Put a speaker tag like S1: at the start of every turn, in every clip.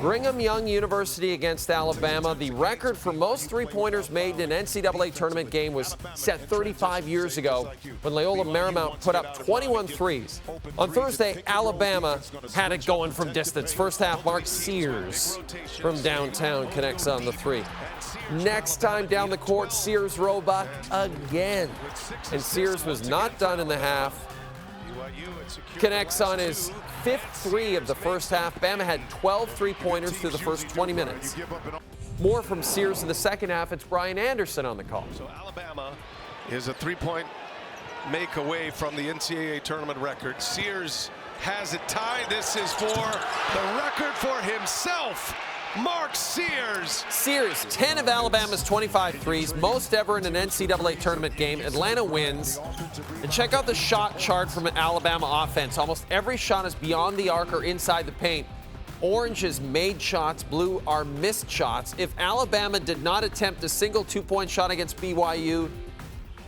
S1: Brigham Young University against Alabama. The record for most three-pointers made in an NCAA tournament game was set 35 years ago when Loyola Marymount put up 21 threes. On Thursday, Alabama had it going from distance. First half, Mark Sears from downtown connects on the three. Next time down the court, Sears Roebuck again. And Sears was not done in the half. Connects on his fifth three of the first half. Bama had 12 three-pointers through the first 20 minutes. More from Sears in the second half. It's Brian Anderson on the call.
S2: So Alabama is a three-point make away from the NCAA tournament record. Sears has it tied. This is for the record for himself. Mark Sears.
S1: Sears, 10 of Alabama's 25 threes, most ever in an NCAA tournament game. Atlanta wins. And check out the shot chart from an Alabama offense. Almost every shot is beyond the arc or inside the paint. Orange is made shots, blue are missed shots. If Alabama did not attempt a single two-point shot against BYU,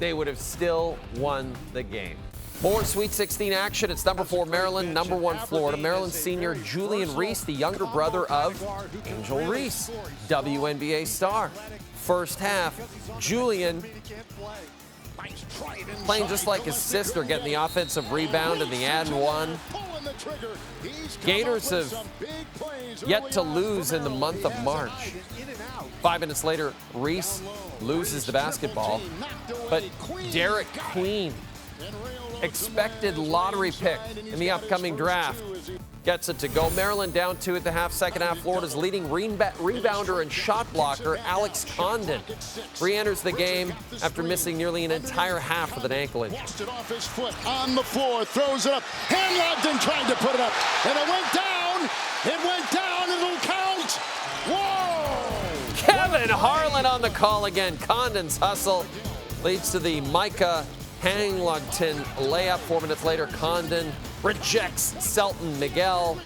S1: they would have still won the game. More Sweet 16 action. It's number 4 Maryland, number 1 Florida. Maryland senior Julian Reese, the younger brother of Angel Reese, WNBA star. First half, Julian playing just like his sister, getting the offensive rebound and the and one. Gators have yet to lose in the month of March. 5 minutes later, Reese loses the basketball, but Derek Queen, expected lottery pick in the upcoming draft, gets it to go. Maryland down 2 at the half. Second half, Florida's leading rebounder and shot blocker, Alex Condon, re-enters the game after missing nearly an entire half with an ankle injury.
S3: Lost it off his foot on the floor, throws it up. Hand-lobbed and trying to put it up. And it went down. It went down. It'll count. Whoa!
S1: Kevin Harlan on the call again. Condon's hustle leads to the Micah Hanglugton layup. 4 minutes later, Condon rejects Selton Miguel.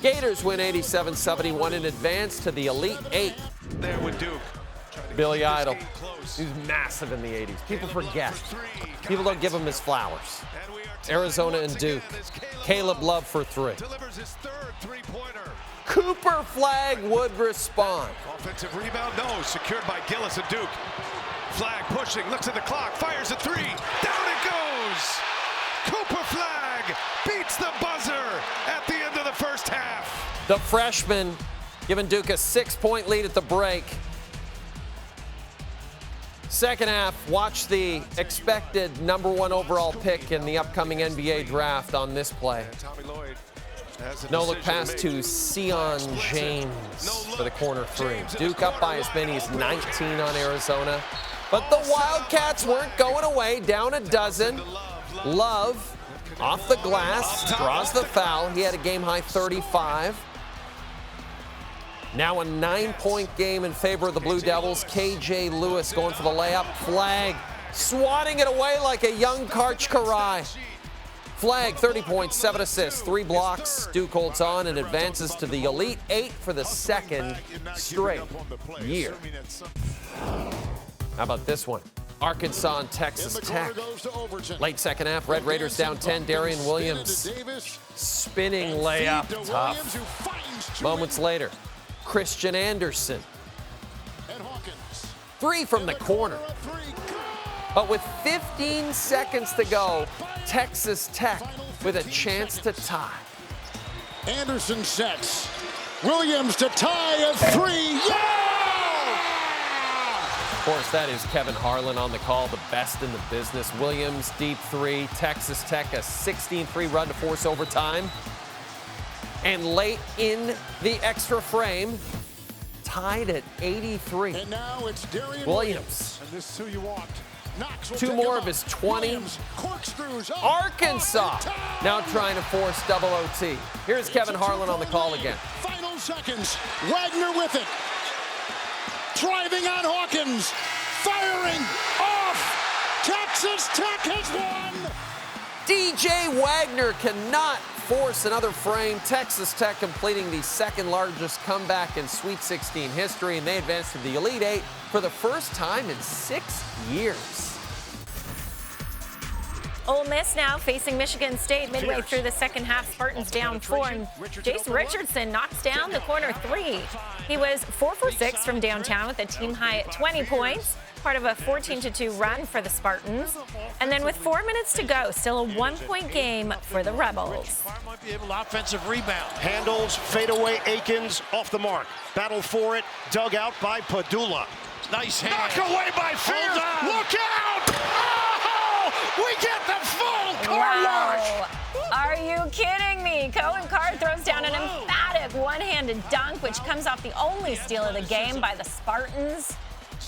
S1: Gators win 87-71 in advance to the Elite Eight.
S2: There with Duke.
S1: Billy Idol, he was massive in the 80s. People forget. People don't give him his flowers. Arizona and Duke. Caleb Love for 3.
S2: Delivers his third three-pointer.
S1: Cooper Flag would respond.
S2: Offensive rebound, no. Secured by Gillis at Duke. Flag pushing, looks at the clock, fires a three. Down it goes. Cooper Flag beats the buzzer at the end of the first half.
S1: The freshman giving Duke a 6-point lead at the break. Second half, watch the expected number 1 overall pick in the upcoming NBA draft on this play. No look pass to Sion James for the corner 3. Duke up by as many as 19 on Arizona. But the Wildcats weren't going away, down a dozen. Love, off the glass, draws the foul. He had a game-high 35. Now a 9-point game in favor of the Blue Devils. KJ Lewis going for the layup. Flag swatting it away like a young Karch Karai. Flag, 30 points, 7 assists, 3 blocks. Duke holds on and advances to the Elite Eight for the second straight year. How about this one? Arkansas and Texas Tech. Late second half, Red Raiders down 10. Darian Williams, spinning layup, tough. Moments later, Christian Anderson. 3 from the corner. But with 15 seconds to go, Texas Tech with a chance to tie.
S3: Anderson sets. Williams to tie a 3. Yeah!
S1: Of course, that is Kevin Harlan on the call, the best in the business. Williams, deep 3. Texas Tech, a 16-3 run to force overtime. And late in the extra frame, tied at 83.
S3: And now it's Darian
S1: Williams.
S3: And this is who you want.
S1: 2 more of his 20. Arkansas now trying to force double OT. Here's Kevin Harlan on the call again.
S3: Final seconds. Wagner with it. Driving on Hawkins. Firing off. Texas Tech has won.
S1: DJ Wagner cannot force another frame. Texas Tech completing the second largest comeback in Sweet 16 history, and they advance to the Elite Eight for the first time in 6 years.
S4: Ole Miss now facing Michigan State midway through the second half. Spartans down 4, and Jason Richardson knocks down the corner 3. He was 4 for 6 from downtown with a team-high 20 points, part of a 14-2 run for the Spartans. And then with 4 minutes to go, still a 1-point game for the Rebels.
S5: Might be able to offensive rebound. Handles, fadeaway, Akins off the mark. Battle for it, dug out by Padula. Nice hand. Knock away by Fierce. Look out! Oh, we get the full car wash.
S4: Are you kidding me? Cohen Carr throws down an emphatic one-handed dunk, which comes off the only steal of the game by the Spartans.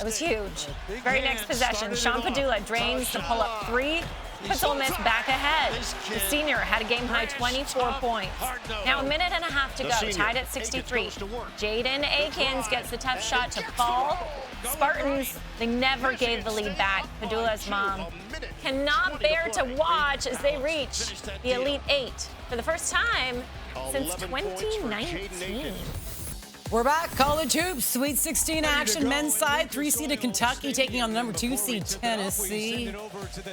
S4: It was huge. Very next possession, Sean Padula drains the pull-up 3, puts Ole Miss back ahead. The senior had a game-high 24 points. Now a minute and a half to go, tied at 63. Jaden Akins gets the tough shot to fall. Spartans, they never gave the lead back. Padula's mom cannot bear to watch as they reach the Elite 8 for the first time since 2019.
S6: We're back. College hoops, Sweet 16 action. Men's side, 3-seeded Kentucky taking on the number 2 seed Tennessee.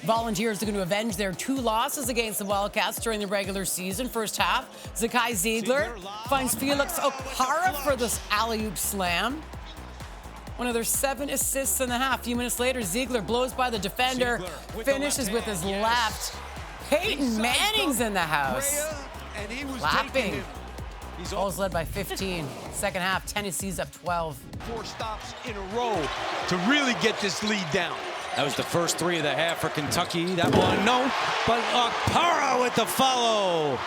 S6: Volunteers are going to avenge their 2 losses against the Wildcats during the regular season. First half, Zakai Ziegler finds Felix Okpara for this alley-oop slam. One of their 7 assists in the half. A few minutes later, Ziegler blows by the defender, finishes with his left. Peyton Manning's in the house. Clapping. Bulls led by 15. Second half, Tennessee's up 12.
S7: 4 stops in a row to really get this lead down. That was the first 3 of the half for Kentucky. That one, no. But Okpara with the follow.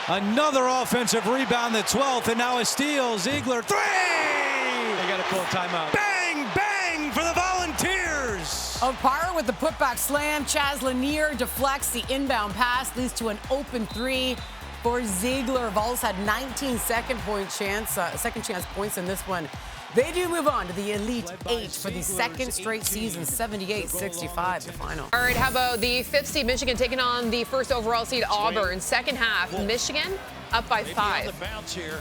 S7: Another offensive rebound, the 12th, and now a steal. Ziegler, 3! They got to call a timeout. Bang, bang for the Volunteers.
S6: Okpara with the putback slam. Chaz Lanier deflects the inbound pass, leads to an open 3. For Ziegler, Vols had 19 second chance points in this one. They do move on to the Elite 8 for the second straight season, 78-65, the final.
S8: All right, how about the 5th seed Michigan taking on the first overall seed Auburn? Second half, Michigan up by 5.
S5: Bounce here.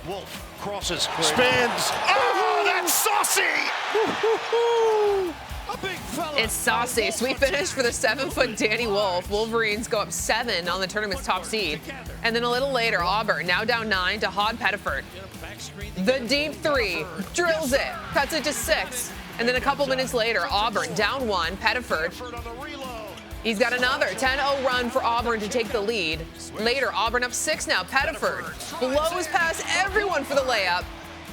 S5: Wolf crosses, spins. Oh, that's saucy!
S8: It's saucy. Sweet finish for the 7-foot Danny Wolf. Wolverines go up 7 on the tournament's top seed. And then a little later, Auburn, now down 9 to Hod Pettiford. The deep 3, drills it, cuts it to 6. And then a couple minutes later, Auburn down 1, Pettiford. He's got another 10-0 run for Auburn to take the lead. Later, Auburn up 6 now. Pettiford blows past everyone for the layup.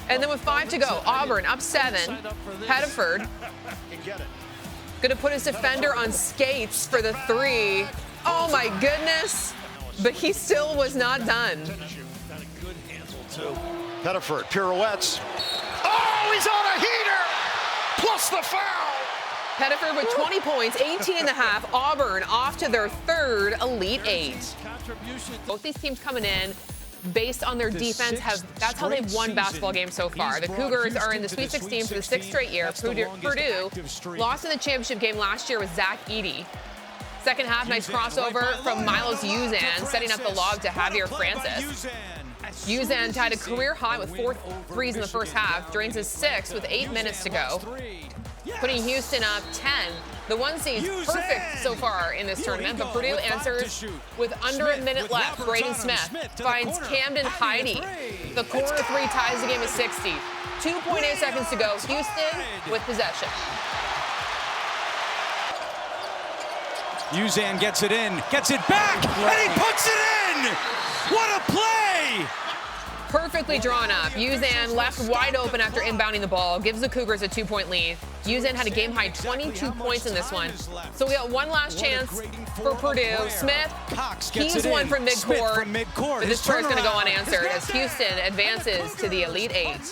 S8: And then with 5 to go, Auburn up 7. Pettiford going to put his defender on skates for the 3. Oh, my goodness. But he still was not done.
S5: Pettiford pirouettes. Oh, he's on a heater! Plus the foul!
S8: Pettiford with 20 points, 18 and a half. Auburn off to their 3rd Elite 8. Both these teams coming in based on their defense, that's how they've won basketball games so far. The Cougars are in the Sweet 16 for the 6th straight year. Purdue lost in the championship game last year with Zach Edey. Second half, nice crossover from Miles Uzan, setting up the lob to Javier Francis. Uzan tied a career high with 4 threes in the first half, drains his 6th with 8 minutes to go, putting Houston up 10. The 1 seed's perfect so far in this tournament, but Purdue answers with under a minute left. Braden Smith finds Camden Heide. The corner 3 ties the game at 60. 2.8 seconds to go. Houston with possession.
S7: Uzan gets it in, gets it back, and he puts it in! What a play!
S8: Perfectly drawn up. Uzan left wide open after inbounding the ball, gives the Cougars a 2-point lead. Uzan had a game-high 22 points in this one. So we got one last chance for Purdue. Smith, he's one from midcourt. But this prayer is going to go unanswered as Houston advances to the Elite 8.